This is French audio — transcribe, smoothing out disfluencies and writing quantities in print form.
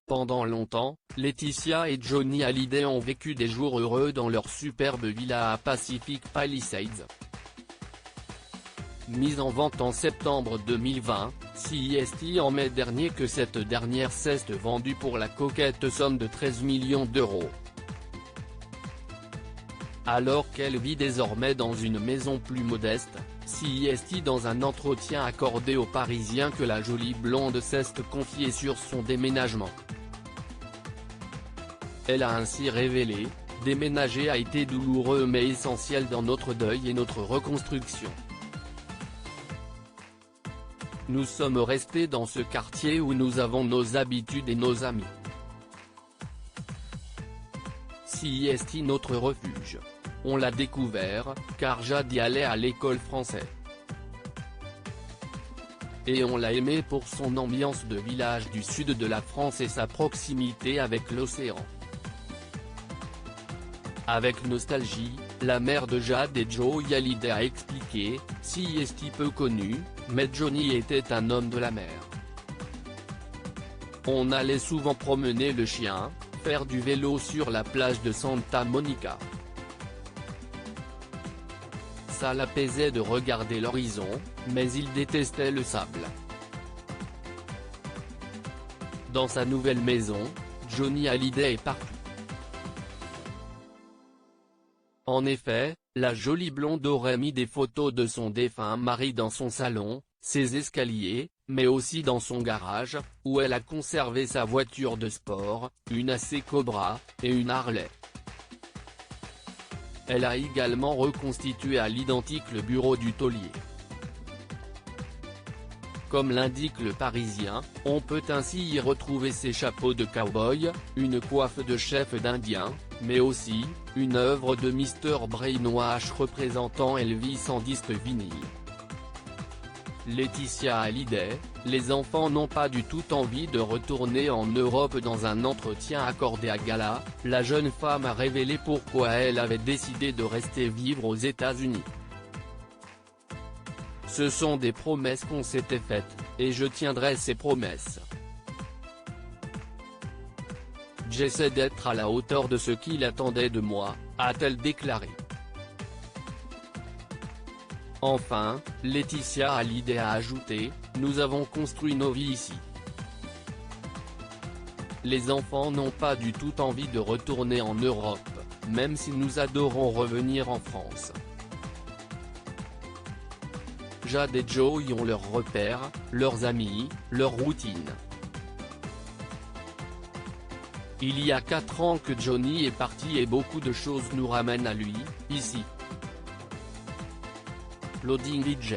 Pendant longtemps, Laetitia et Johnny Hallyday ont vécu des jours heureux dans leur superbe villa à Pacific Palisades. Mise en vente en septembre 2020, CEST en mai dernier que cette dernière s'est vendue pour la coquette somme de 13 millions d'euros. Alors qu'elle vit désormais dans une maison plus modeste, CEST dans un entretien accordé aux Parisiens que la jolie blonde s'est confiée sur son déménagement. Elle a ainsi révélé: « Déménager a été douloureux mais essentiel dans notre deuil et notre reconstruction. Nous sommes restés dans ce quartier où nous avons nos habitudes et nos amis. CEST notre refuge. On l'a découvert, car Jade y allait à l'école française. Et on l'a aimé pour son ambiance de village du sud de la France et sa proximité avec l'océan. » Avec nostalgie, la mère de Jade et Johnny Hallyday a expliqué: « CEST peu connu, mais Johnny était un homme de la mer. On allait souvent promener le chien, faire du vélo sur la plage de Santa Monica. Ça l'apaisait de regarder l'horizon, mais il détestait le sable. » Dans sa nouvelle maison, Johnny Hallyday est partout. En effet, la jolie blonde aurait mis des photos de son défunt mari dans son salon, ses escaliers, mais aussi dans son garage, où elle a conservé sa voiture de sport, une AC Cobra, et une Harley. Elle a également reconstitué à l'identique le bureau du taulier. Comme l'indique le Parisien, on peut ainsi y retrouver ses chapeaux de cow-boy, une coiffe de chef d'Indien, mais aussi une œuvre de Mr Brainwash représentant Elvis en disque vinyle. Laetitia Hallyday: « Les enfants n'ont pas du tout envie de retourner en Europe. » Dans un entretien accordé à Gala, la jeune femme a révélé pourquoi elle avait décidé de rester vivre aux États-Unis. « Ce sont des promesses qu'on s'était faites, et je tiendrai ces promesses. J'essaie d'être à la hauteur de ce qu'il attendait de moi », a-t-elle déclaré. Enfin, Laetitia Hallyday a ajouté: « Nous avons construit nos vies ici. Les enfants n'ont pas du tout envie de retourner en Europe, même si nous adorons revenir en France. Jade et Johnny ont leurs repères, leurs amis, leur routine. Il y a 4 ans que Johnny est parti et beaucoup de choses nous ramènent à lui, ici. » Loading DJ.